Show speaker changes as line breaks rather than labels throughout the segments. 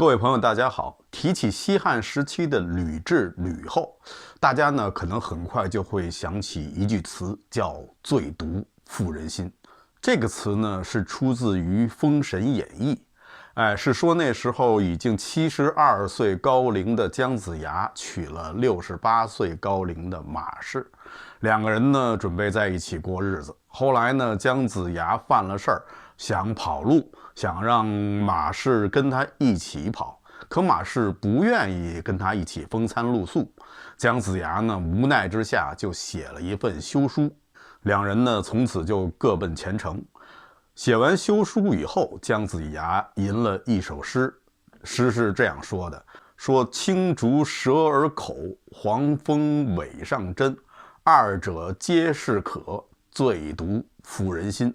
各位朋友，大家好。提起西汉时期的吕雉、吕后，大家呢可能很快就会想起一句词，叫“最毒妇人心”。这个词呢是出自于《封神演义》，是说那时候已经72岁高龄的姜子牙娶了68岁高龄的马氏，两个人呢准备在一起过日子。后来呢，姜子牙犯了事儿，想跑路，想让马氏跟他一起跑，可马氏不愿意跟他一起风餐露宿。姜子牙呢无奈之下就写了一份休书，两人呢从此就各奔前程。写完休书以后，姜子牙吟了一首诗，诗是这样说的：说青竹舌而口，黄蜂尾上针，二者皆是可，最毒妇人心。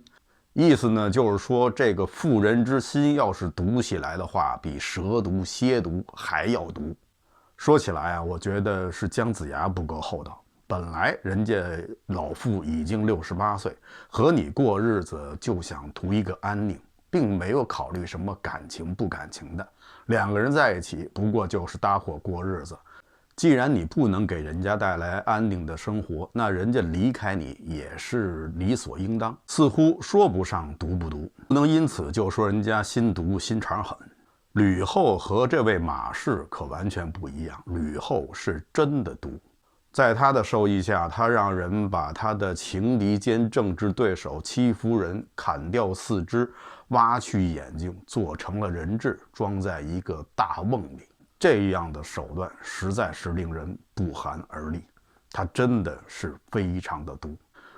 意思呢就是说，这个妇人之心要是毒起来的话，比蛇毒、蝎毒还要毒。说起来啊，我觉得是姜子牙不够厚道。本来人家老妇已经68岁，和你过日子就想图一个安宁，并没有考虑什么感情不感情的。两个人在一起不过就是搭伙过日子。既然你不能给人家带来安宁的生活，那人家离开你也是理所应当，似乎说不上毒不毒，不能因此就说人家心毒心肠狠。吕后和这位马氏可完全不一样，吕后是真的毒。在他的授意下，他让人把他的情敌兼政治对手戚夫人砍掉四肢，挖去眼睛，做成了人质，装在一个大瓮里。这样的手段实在是令人不寒而栗，他真的是非常的毒。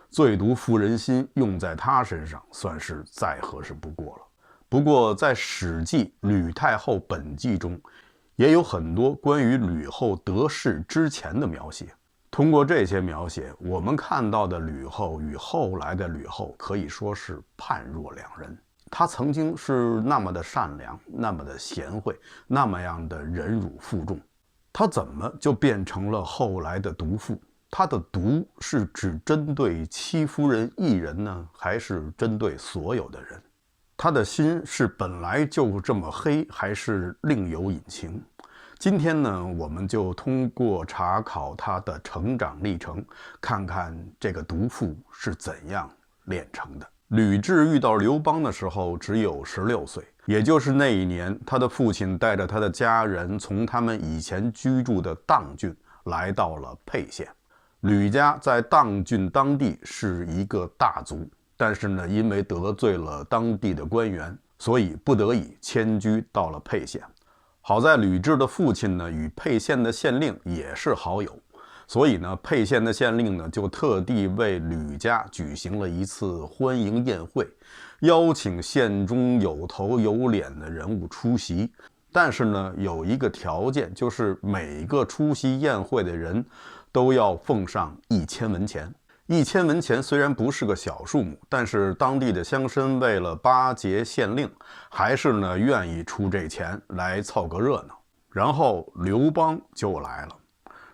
最毒妇人心用在他身上算是再合适不过了。不过在《史记·吕太后本纪》中，也有很多关于吕后得势之前的描写。通过这些描写，我们看到的吕后与后来的吕后可以说是判若两人。她曾经是那么的善良，那么的贤惠，那么样的忍辱负重，她怎么就变成了后来的毒妇？她的毒是只针对戚夫人一人呢，还是针对所有的人？她的心是本来就这么黑，还是另有隐情？今天呢，我们就通过查考她的成长历程，看看这个毒妇是怎样炼成的。吕雉遇到刘邦的时候只有16岁，也就是那一年，他的父亲带着他的家人从他们以前居住的砀郡来到了沛县。吕家在砀郡当地是一个大族，但是呢，因为得罪了当地的官员，所以不得已迁居到了沛县。好在吕雉的父亲呢与沛县的县令也是好友，所以呢，沛县的县令呢就特地为吕家举行了一次欢迎宴会，邀请县中有头有脸的人物出席。但是呢，有一个条件，就是每个出席宴会的人都要奉上1000文钱。1000文钱虽然不是个小数目，但是当地的乡绅为了巴结县令，还是呢愿意出这钱来凑个热闹。然后刘邦就来了，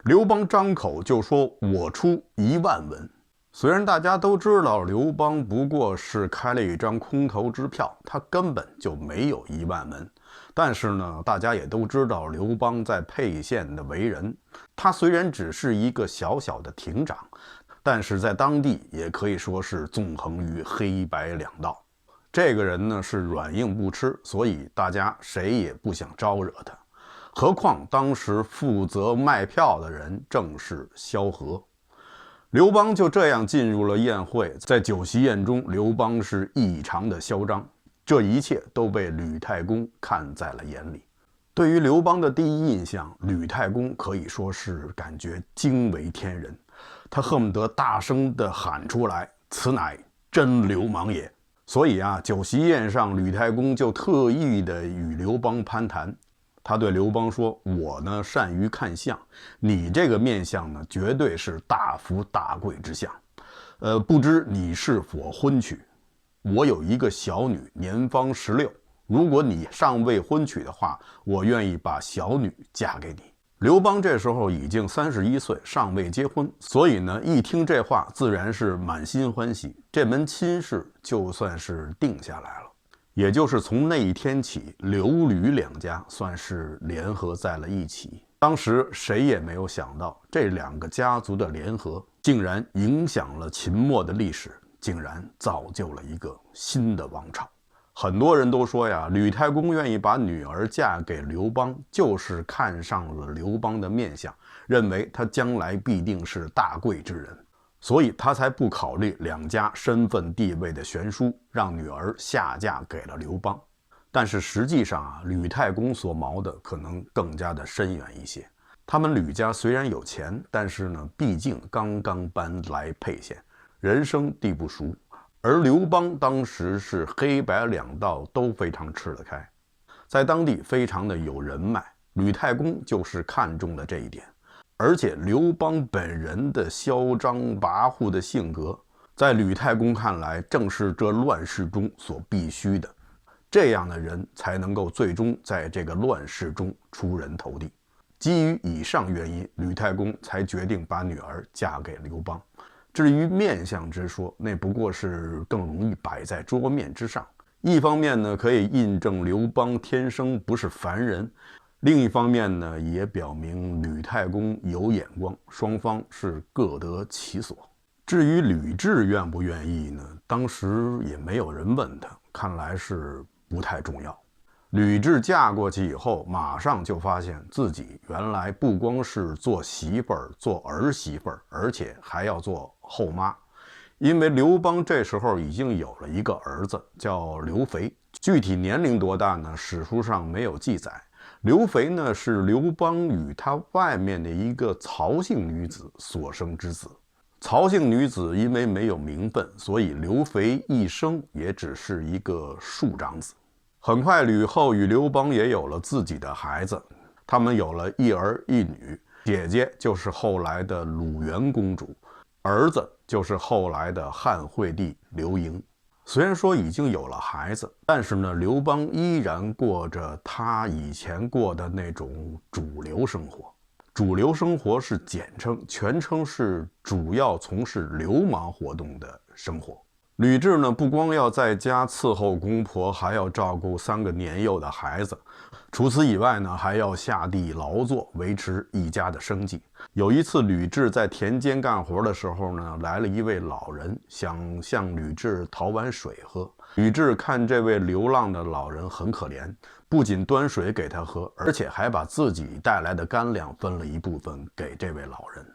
刘邦张口就说：“我出1万文。”虽然大家都知道刘邦不过是开了一张空头支票，他根本就没有1万文，但是呢，大家也都知道刘邦在沛县的为人。他虽然只是一个小小的亭长，但是在当地也可以说是纵横于黑白两道。这个人呢是软硬不吃，所以大家谁也不想招惹他。何况当时负责卖票的人正是萧何。刘邦就这样进入了宴会，在酒席宴中，刘邦是异常的嚣张，这一切都被吕太公看在了眼里。对于刘邦的第一印象，吕太公可以说是感觉惊为天人，他恨不得大声地喊出来：“此乃真流氓也！”所以啊，酒席宴上，吕太公就特意地与刘邦攀谈。他对刘邦说：“我呢善于看相，你这个面相呢，绝对是大富大贵之相。不知你是否婚娶？我有一个小女，年方16，如果你尚未婚娶的话，我愿意把小女嫁给你。”刘邦这时候已经31岁，尚未结婚，所以呢，一听这话，自然是满心欢喜，这门亲事就算是定下来了。也就是从那一天起，刘吕两家算是联合在了一起。当时谁也没有想到，这两个家族的联合竟然影响了秦末的历史，竟然造就了一个新的王朝。很多人都说呀，吕太公愿意把女儿嫁给刘邦，就是看上了刘邦的面相，认为他将来必定是大贵之人，所以他才不考虑两家身份地位的悬殊，让女儿下嫁给了刘邦。但是实际上啊，吕太公所谋的可能更加的深远一些。他们吕家虽然有钱，但是呢，毕竟刚刚搬来沛县，人生地不熟。而刘邦当时是黑白两道都非常吃得开，在当地非常的有人脉，吕太公就是看中了这一点。而且刘邦本人的嚣张跋扈的性格，在吕太公看来正是这乱世中所必须的，这样的人才能够最终在这个乱世中出人头地。基于以上原因，吕太公才决定把女儿嫁给刘邦。至于面相之说，那不过是更容易摆在桌面之上。一方面呢，可以印证刘邦天生不是凡人；另一方面呢，也表明吕太公有眼光，双方是各得其所。至于吕雉愿不愿意呢，当时也没有人问他，看来是不太重要。吕雉嫁过去以后，马上就发现自己原来不光是做媳妇儿、做儿媳妇儿，而且还要做后妈。因为刘邦这时候已经有了一个儿子，叫刘肥，具体年龄多大呢？史书上没有记载。刘肥呢，是刘邦与他外面的一个曹姓女子所生之子。曹姓女子因为没有名分，所以刘肥一生也只是一个庶长子。很快吕后与刘邦也有了自己的孩子，他们有了一儿一女，姐姐就是后来的鲁元公主，儿子就是后来的汉惠帝刘盈。虽然说已经有了孩子，但是呢，刘邦依然过着他以前过的那种主流生活。主流生活是简称，全称是主要从事流氓活动的生活。吕雉呢，不光要在家伺候公婆，还要照顾3个年幼的孩子。除此以外呢，还要下地劳作，维持一家的生计。有一次，吕雉在田间干活的时候呢，来了一位老人，想向吕雉讨碗水喝。吕雉看这位流浪的老人很可怜，不仅端水给他喝，而且还把自己带来的干粮分了一部分给这位老人。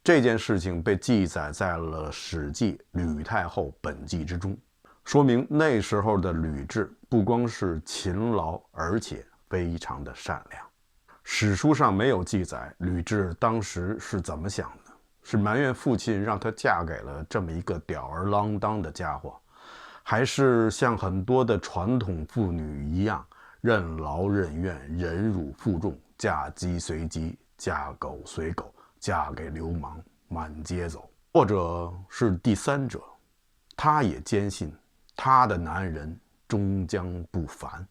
这件事情被记载在了《史记·吕太后本纪》之中，说明那时候的吕雉不光是勤劳，而且非常的善良。史书上没有记载吕雉当时是怎么想的，是埋怨父亲让她嫁给了这么一个吊儿郎当的家伙，还是像很多的传统妇女一样任劳任怨、忍辱负重，嫁鸡随鸡，嫁狗随狗，嫁给流氓，满街走。或者是第三者，她也坚信她的男人终将不凡，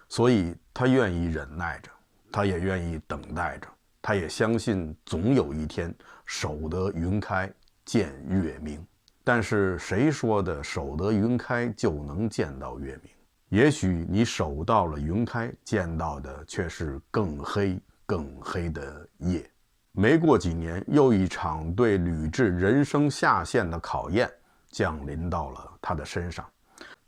所以她愿意忍耐着，她也愿意等待着，她也相信总有一天守得云开见月明。但是谁说的守得云开就能见到月明？也许你守到了云开，见到的却是更黑更黑的夜。没过几年，又一场对吕雉人生下限的考验降临到了他的身上。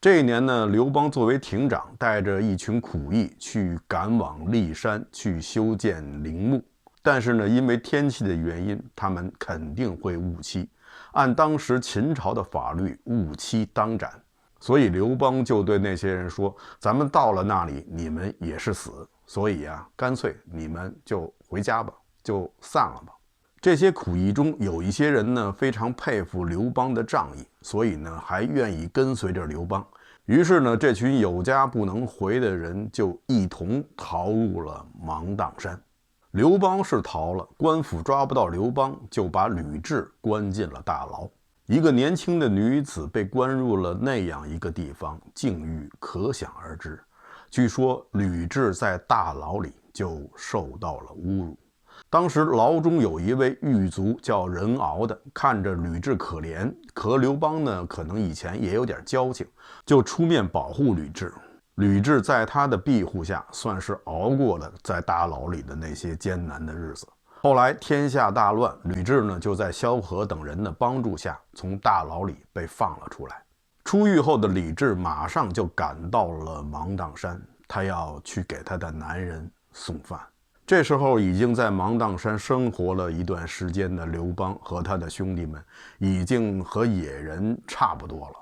这一年呢，刘邦作为亭长，带着一群苦役去赶往骊山去修建陵墓。但是呢，因为天气的原因，他们肯定会误期。按当时秦朝的法律，误期当斩。所以刘邦就对那些人说，咱们到了那里，你们也是死，所以啊，干脆你们就回家吧，就散了吧。这些苦役中有一些人呢，非常佩服刘邦的仗义，所以呢，还愿意跟随着刘邦。于是呢，这群有家不能回的人就一同逃入了芒砀山。刘邦是逃了，官府抓不到刘邦，就把吕雉关进了大牢。一个年轻的女子被关入了那样一个地方，境遇可想而知。据说吕雉在大牢里就受到了侮辱。当时牢中有一位狱卒叫任敖的，看着吕雉可怜，和刘邦呢可能以前也有点交情，就出面保护吕雉。吕雉在他的庇护下，算是熬过了在大牢里的那些艰难的日子。后来天下大乱，吕雉呢就在萧何等人的帮助下，从大牢里被放了出来。出狱后的李治马上就赶到了芒砀山，他要去给他的男人送饭。这时候已经在芒砀山生活了一段时间的刘邦和他的兄弟们，已经和野人差不多了。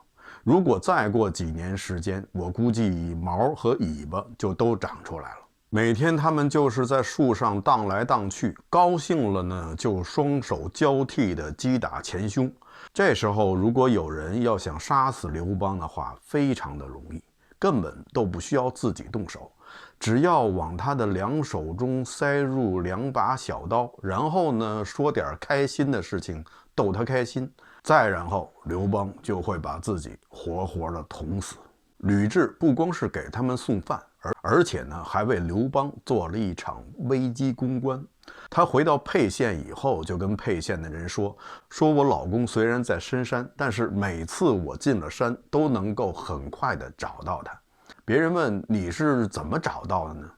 如果再过几年时间，我估计毛和尾巴就都长出来了。每天他们就是在树上荡来荡去，高兴了呢就双手交替的击打前胸。这时候如果有人要想杀死刘邦的话，非常的容易，根本都不需要自己动手，只要往他的两手中塞入2把小刀，然后呢说点开心的事情逗他开心，再然后刘邦就会把自己活活的捅死。吕雉不光是给他们送饭，而且呢还为刘邦做了一场危机公关。他回到沛县以后，就跟沛县的人说我老公虽然在深山，但是每次我进了山都能够很快的找到他。别人问你是怎么找到的呢？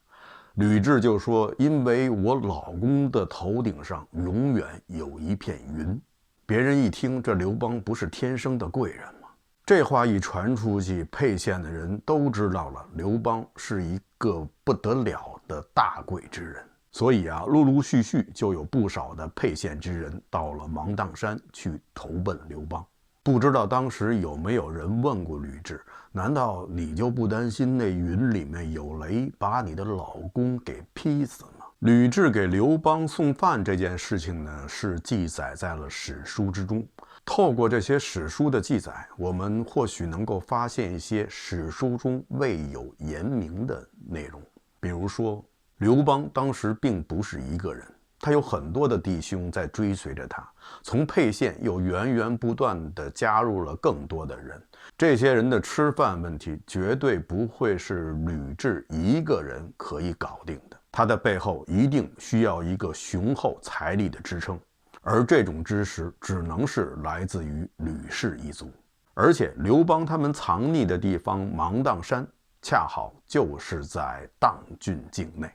吕雉就说因为我老公的头顶上永远有一片云。别人一听，这刘邦不是天生的贵人吗？这话一传出去，沛县的人都知道了刘邦是一个不得了的大贵之人。所以啊，陆陆续续就有不少的沛县之人到了芒砀山去投奔刘邦。不知道当时有没有人问过吕雉，难道你就不担心那云里面有雷，把你的老公给劈死吗？吕雉给刘邦送饭这件事情呢，是记载在了史书之中。透过这些史书的记载，我们或许能够发现一些史书中未有言明的内容。比如说，刘邦当时并不是一个人，他有很多的弟兄在追随着他，从沛县又源源不断地加入了更多的人。这些人的吃饭问题绝对不会是吕雉一个人可以搞定的，他的背后一定需要一个雄厚财力的支撑，而这种支持只能是来自于吕氏一族。而且刘邦他们藏匿的地方芒砀山恰好就是在砀郡境内，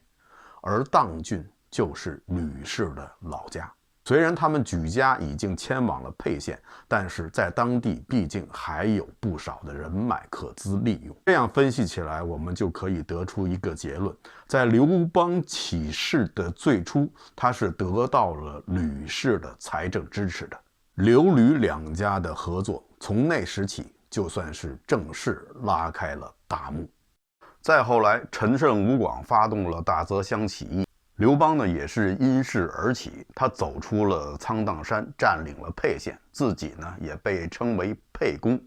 而砀郡就是吕氏的老家。虽然他们举家已经迁往了沛县，但是在当地毕竟还有不少的人脉可资利用。这样分析起来，我们就可以得出一个结论：在刘邦起事的最初，他是得到了吕氏的财政支持的。刘吕两家的合作，从那时起就算是正式拉开了大幕。再后来，陈胜吴广发动了大泽乡起义，刘邦呢也是因势而起，他走出了苍荡山，占领了沛县，自己呢也被称为沛公。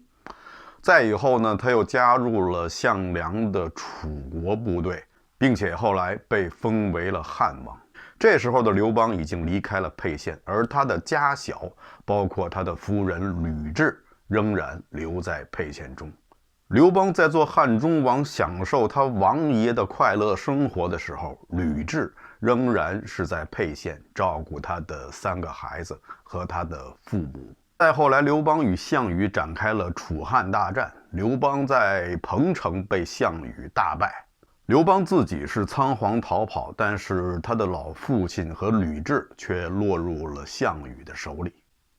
再以后呢，他又加入了项梁的楚国部队，并且后来被封为了汉王。这时候的刘邦已经离开了沛县，而他的家小，包括他的夫人吕雉，仍然留在沛县中。刘邦在做汉中王，享受他王爷的快乐生活的时候，吕雉仍然是在沛县照顾他的3个孩子和他的父母。再后来，刘邦与项羽展开了楚汉大战，刘邦在彭城被项羽大败。刘邦自己是仓皇逃跑，但是他的老父亲和吕雉却落入了项羽的手里。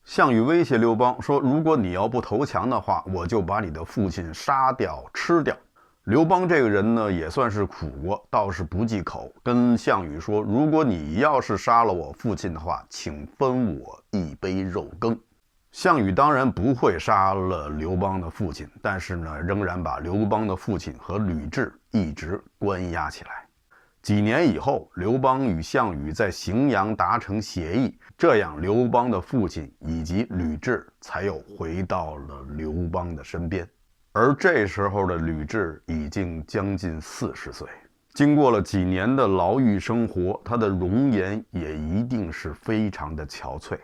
项羽威胁刘邦说，如果你要不投降的话，我就把你的父亲杀掉吃掉。刘邦这个人呢也算是苦过，倒是不忌口，跟项羽说，如果你要是杀了我父亲的话，请分我一杯肉羹。项羽当然不会杀了刘邦的父亲，但是呢仍然把刘邦的父亲和吕雉一直关押起来。几年以后，刘邦与项羽在荥阳达成协议，这样刘邦的父亲以及吕雉才又回到了刘邦的身边。而这时候的吕雉已经将近40岁，经过了几年的牢狱生活，她的容颜也一定是非常的憔悴。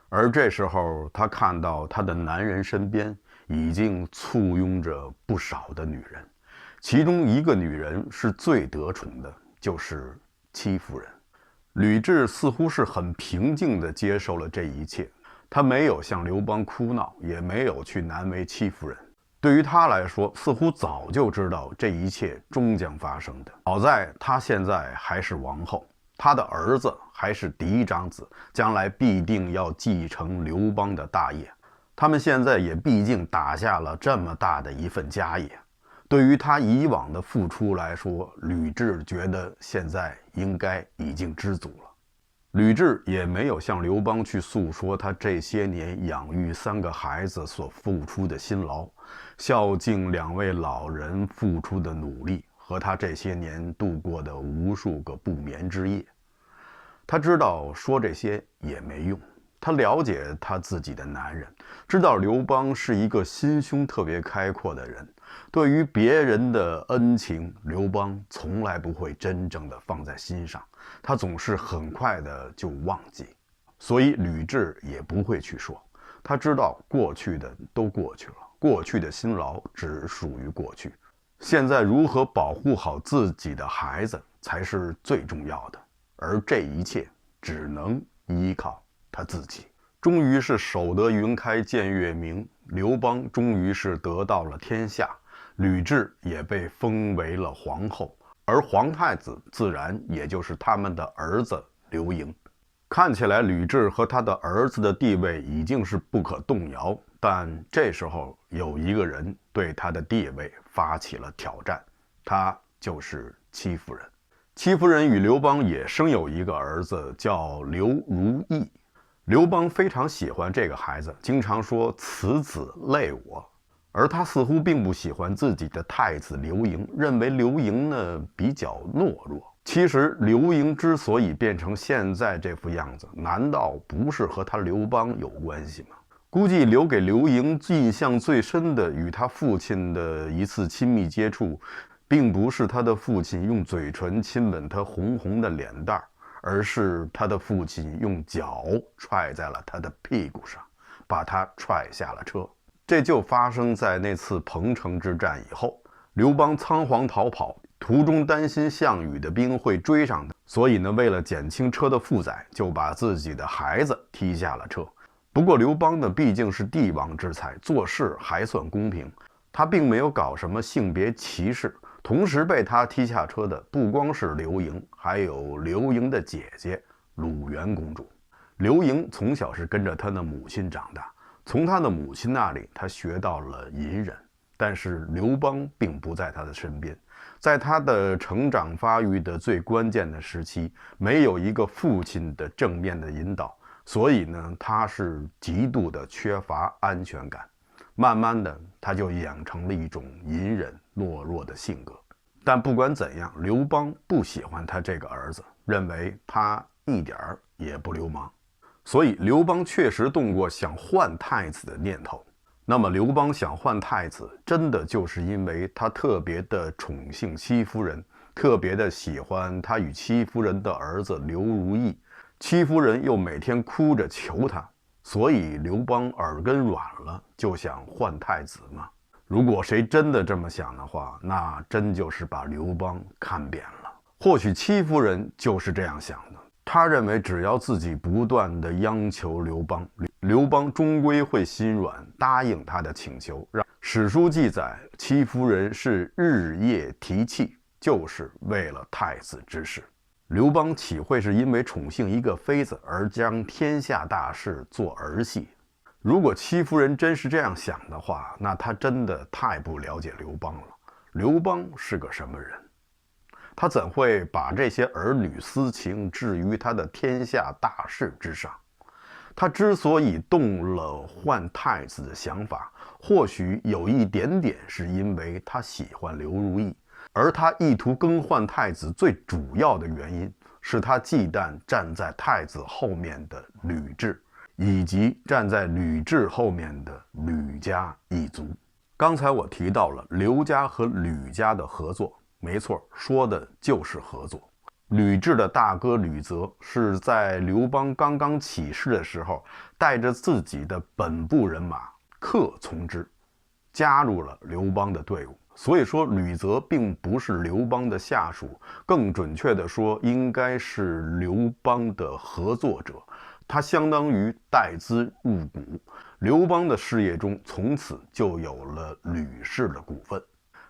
而这时候她看到她的男人身边已经簇拥着不少的女人，其中一个女人是最得宠的，就是戚夫人。吕雉似乎是很平静地接受了这一切，她没有向刘邦哭闹，也没有去难为戚夫人。对于他来说，似乎早就知道这一切终将发生的。好在他现在还是王后，他的儿子还是嫡长子，将来必定要继承刘邦的大业。他们现在也毕竟打下了这么大的一份家业，对于他以往的付出来说，吕雉觉得现在应该已经知足了。吕雉也没有向刘邦去诉说他这些年养育3个孩子所付出的辛劳，孝敬2位老人付出的努力，和他这些年度过的无数个不眠之夜。他知道说这些也没用，他了解他自己的男人，知道刘邦是一个心胸特别开阔的人，对于别人的恩情，刘邦从来不会真正的放在心上，他总是很快的就忘记，所以吕雉也不会去说。他知道过去的都过去了，过去的辛劳只属于过去，现在如何保护好自己的孩子才是最重要的，而这一切只能依靠他自己。终于是守得云开见月明，刘邦终于是得到了天下，吕雉也被封为了皇后，而皇太子自然也就是他们的儿子刘盈。看起来吕雉和他的儿子的地位已经是不可动摇，但这时候有一个人对他的地位发起了挑战，他就是戚夫人。戚夫人与刘邦也生有一个儿子，叫刘如意。刘邦非常喜欢这个孩子，经常说此子累我，而他似乎并不喜欢自己的太子刘盈，认为刘盈呢比较懦弱。其实刘盈之所以变成现在这副样子，难道不是和他刘邦有关系吗？估计留给刘盈印象最深的与他父亲的一次亲密接触，并不是他的父亲用嘴唇亲吻他红红的脸蛋，而是他的父亲用脚踹在了他的屁股上，把他踹下了车。这就发生在那次彭城之战以后，刘邦仓皇逃跑，途中担心项羽的兵会追上他，所以呢，为了减轻车的负载，就把自己的孩子踢下了车。不过刘邦呢，毕竟是帝王之才，做事还算公平，他并没有搞什么性别歧视。同时被他踢下车的不光是刘盈，还有刘盈的姐姐鲁元公主。刘盈从小是跟着他的母亲长大，从他的母亲那里他学到了隐忍，但是刘邦并不在他的身边，在他的成长发育的最关键的时期，没有一个父亲的正面的引导，所以呢，他是极度的缺乏安全感。慢慢的，他就养成了一种隐忍懦弱的性格。但不管怎样，刘邦不喜欢他这个儿子，认为他一点儿也不流氓，所以刘邦确实动过想换太子的念头。那么刘邦想换太子，真的就是因为他特别的宠幸戚夫人，特别的喜欢他与戚夫人的儿子刘如意，戚夫人又每天哭着求他，所以刘邦耳根软了，就想换太子嘛。如果谁真的这么想的话，那真就是把刘邦看扁了。或许戚夫人就是这样想的，她认为只要自己不断的央求刘邦，刘邦终归会心软，答应他的请求。史书记载，戚夫人是日夜提气，就是为了太子之事。刘邦岂会是因为宠幸一个妃子而将天下大事做儿戏？如果戚夫人真是这样想的话，那她真的太不了解刘邦了。刘邦是个什么人？他怎会把这些儿女私情置于他的天下大事之上？他之所以动了换太子的想法，或许有一点点是因为他喜欢刘如意，而他意图更换太子最主要的原因是他忌惮站在太子后面的吕雉，以及站在吕雉后面的吕家一族。刚才我提到了刘家和吕家的合作，没错，说的就是合作。吕雉的大哥吕泽是在刘邦刚刚起事的时候，带着自己的本部人马客从之，加入了刘邦的队伍。所以说吕泽并不是刘邦的下属，更准确的说应该是刘邦的合作者，他相当于带资入股。刘邦的事业中从此就有了吕氏的股份。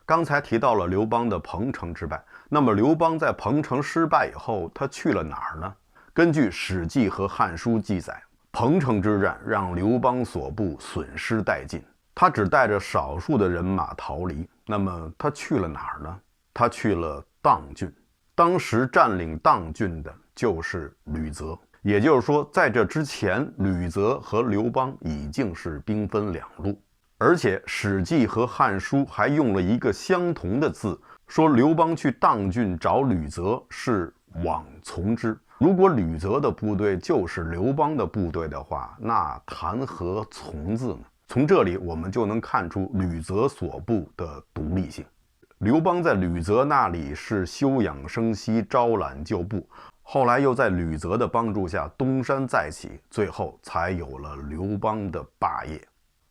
刚才提到了刘邦的彭城之败，那么刘邦在彭城失败以后，他去了哪儿呢？根据《史记》和《汉书》记载，彭城之战让刘邦所部损失殆尽，他只带着少数的人马逃离。那么他去了哪儿呢？他去了砀郡。当时占领砀郡的就是吕泽，也就是说，在这之前，吕泽和刘邦已经是兵分两路。而且《史记》和《汉书》还用了一个相同的字，说刘邦去砀郡找吕泽是往从之。如果吕泽的部队就是刘邦的部队的话，那谈何从字呢？从这里我们就能看出吕泽所部的独立性。刘邦在吕泽那里是休养生息，招揽旧部，后来又在吕泽的帮助下东山再起，最后才有了刘邦的霸业。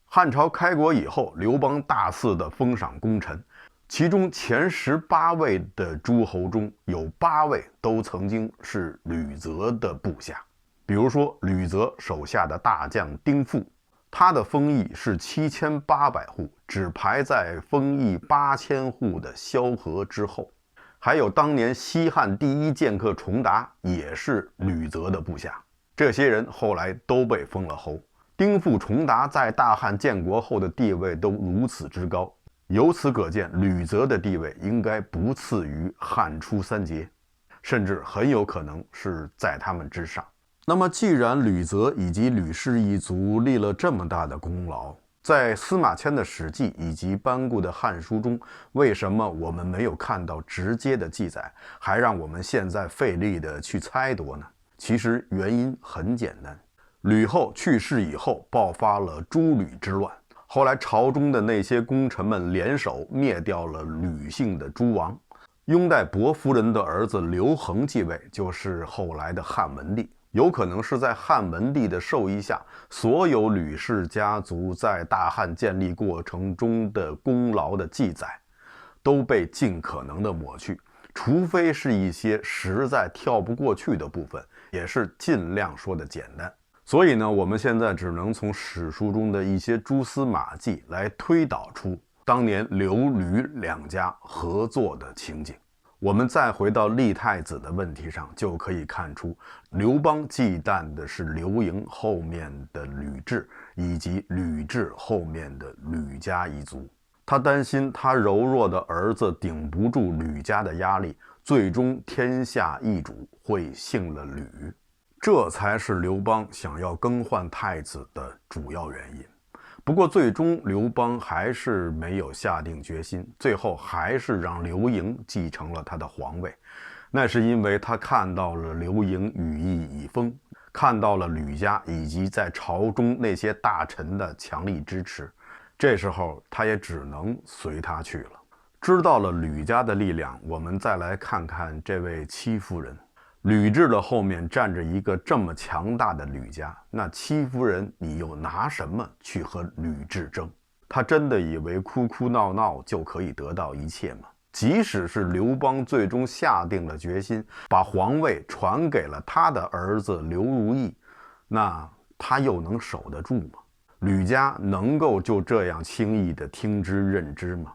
汉朝开国以后，刘邦大肆的封赏功臣，其中前18位的诸侯中有8位都曾经是吕泽的部下。比如说吕泽手下的大将丁父，他的封邑是7800户，只排在封邑8000户的萧何之后。还有当年西汉第一剑客重达也是吕泽的部下，这些人后来都被封了侯。丁父、重达在大汉建国后的地位都如此之高，由此可见吕泽的地位应该不次于汉初3杰，甚至很有可能是在他们之上。那么既然吕泽以及吕氏一族立了这么大的功劳，在司马迁的《史记》以及班固的《汉书》中，为什么我们没有看到直接的记载，还让我们现在费力的去猜度呢？其实原因很简单，吕后去世以后，爆发了诸吕之乱。后来朝中的那些功臣们联手灭掉了吕姓的诸王，拥戴伯夫人的儿子刘恒继位，就是后来的汉文帝。有可能是在汉文帝的授意下，所有吕氏家族在大汉建立过程中的功劳的记载都被尽可能的抹去，除非是一些实在跳不过去的部分，也是尽量说的简单。所以呢，我们现在只能从史书中的一些蛛丝马迹来推导出当年刘吕两家合作的情景。我们再回到立太子的问题上，就可以看出刘邦忌惮的是刘盈后面的吕雉，以及吕雉后面的吕家一族。他担心他柔弱的儿子顶不住吕家的压力，最终天下易主，会姓了吕。这才是刘邦想要更换太子的主要原因。不过最终刘邦还是没有下定决心，最后还是让刘盈继承了他的皇位。那是因为他看到了刘盈羽翼已丰，看到了吕家以及在朝中那些大臣的强力支持，这时候他也只能随他去了。知道了吕家的力量，我们再来看看这位戚夫人。吕雉的后面站着一个这么强大的吕家，那戚夫人你又拿什么去和吕雉争？她真的以为哭哭闹闹就可以得到一切吗？即使是刘邦最终下定了决心，把皇位传给了他的儿子刘如意，那他又能守得住吗？吕家能够就这样轻易的听之任之吗？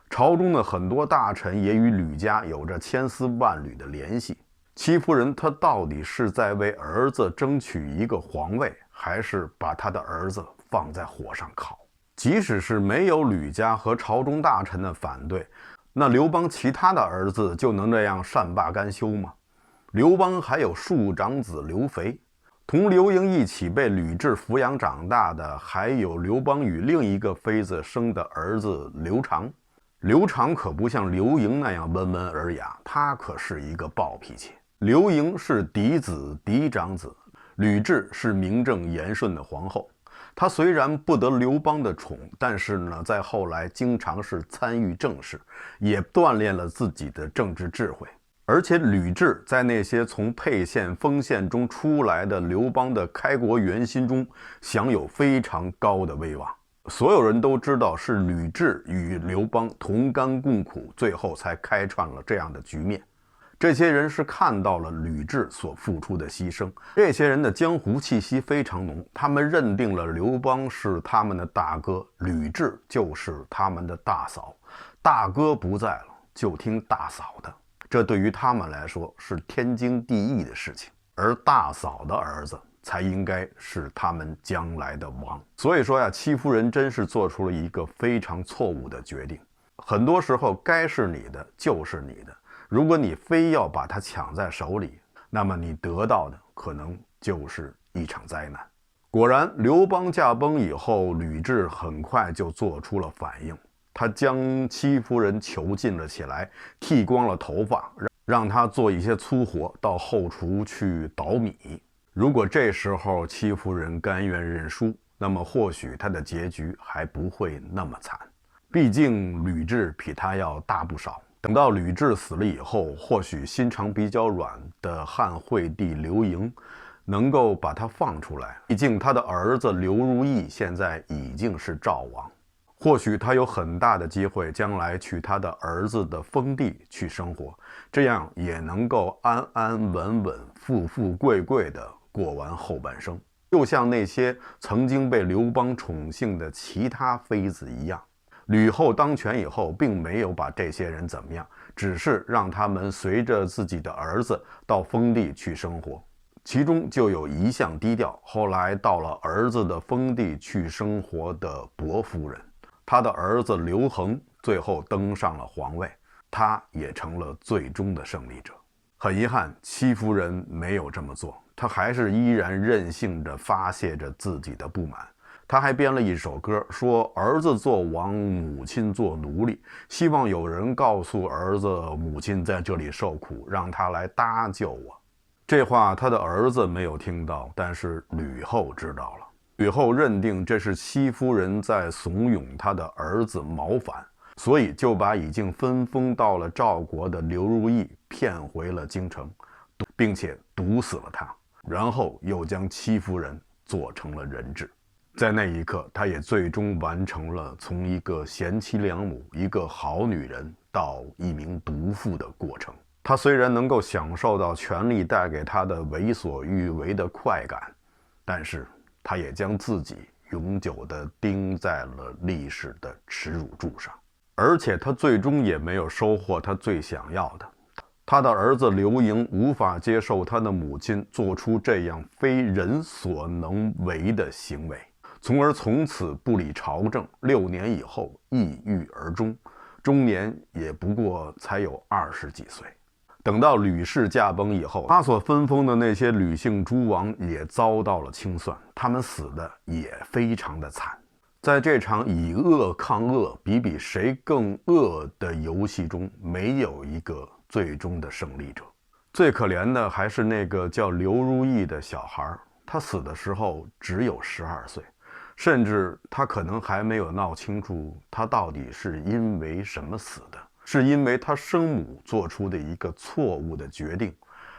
朝中的很多大臣也与吕家有着千丝万缕的联系。戚夫人她到底是在为儿子争取一个皇位，还是把她的儿子放在火上烤？即使是没有吕家和朝中大臣的反对，那刘邦其他的儿子就能这样善罢甘休吗？刘邦还有庶长子刘肥，同刘盈一起被吕雉抚养长大的，还有刘邦与另一个妃子生的儿子刘长。刘长可不像刘盈那样温文尔雅，他可是一个暴脾气。刘盈是嫡子嫡长子，吕雉是名正言顺的皇后。她虽然不得刘邦的宠，但是呢，在后来经常是参与政事，也锻炼了自己的政治智慧。而且吕雉在那些从沛县、丰县中出来的刘邦的开国元勋中，享有非常高的威望。所有人都知道是吕雉与刘邦同甘共苦，最后才开创了这样的局面。这些人是看到了吕雉所付出的牺牲，这些人的江湖气息非常浓，他们认定了刘邦是他们的大哥，吕雉就是他们的大嫂，大哥不在了，就听大嫂的，这对于他们来说是天经地义的事情，而大嫂的儿子才应该是他们将来的王。所以说呀，戚夫人真是做出了一个非常错误的决定。很多时候该是你的就是你的，如果你非要把它抢在手里，那么你得到的可能就是一场灾难。果然，刘邦驾崩以后，吕雉很快就做出了反应，他将戚夫人囚禁了起来，剃光了头发，让他做一些粗活，到后厨去捣米。如果这时候戚夫人甘愿认输，那么或许他的结局还不会那么惨。毕竟吕雉比他要大不少。等到吕雉死了以后，或许心肠比较软的汉惠帝刘盈能够把他放出来。毕竟他的儿子刘如意现在已经是赵王，或许他有很大的机会将来去他的儿子的封地去生活，这样也能够安安稳稳、富富贵贵的过完后半生，就像那些曾经被刘邦宠幸的其他妃子一样。吕后当权以后，并没有把这些人怎么样，只是让他们随着自己的儿子到封地去生活，其中就有一向低调，后来到了儿子的封地去生活的薄夫人。他的儿子刘恒最后登上了皇位，他也成了最终的胜利者。很遗憾，戚夫人没有这么做，她还是依然任性地发泄着自己的不满。他还编了一首歌，说儿子做王，母亲做奴隶，希望有人告诉儿子，母亲在这里受苦，让他来搭救我。这话他的儿子没有听到，但是吕后知道了。吕后认定这是戚夫人在怂恿他的儿子谋反，所以就把已经分封到了赵国的刘如意骗回了京城，并且毒死了他，然后又将戚夫人做成了人质。在那一刻，他也最终完成了从一个贤妻良母、一个好女人到一名毒妇的过程。他虽然能够享受到权力带给他的为所欲为的快感，但是他也将自己永久地钉在了历史的耻辱柱上，而且他最终也没有收获他最想要的。他的儿子刘盈无法接受他的母亲做出这样非人所能为的行为，从而从此不理朝政，6年以后抑郁而终，终年也不过才有20几岁。等到吕氏驾崩以后，他所分封的那些吕姓诸王也遭到了清算，他们死的也非常的惨。在这场以恶抗恶、比谁更恶的游戏中，没有一个最终的胜利者。最可怜的还是那个叫刘如意的小孩，他死的时候只有12岁。甚至他可能还没有闹清楚他到底是因为什么死的，是因为他生母做出的一个错误的决定，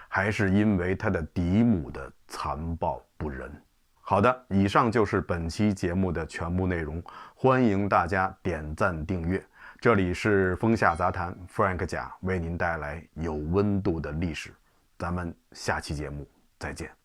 还是因为他的嫡母的残暴不仁。好的，以上就是本期节目的全部内容，欢迎大家点赞订阅。这里是风下杂谈 Frank 甲为您带来有温度的历史，咱们下期节目再见。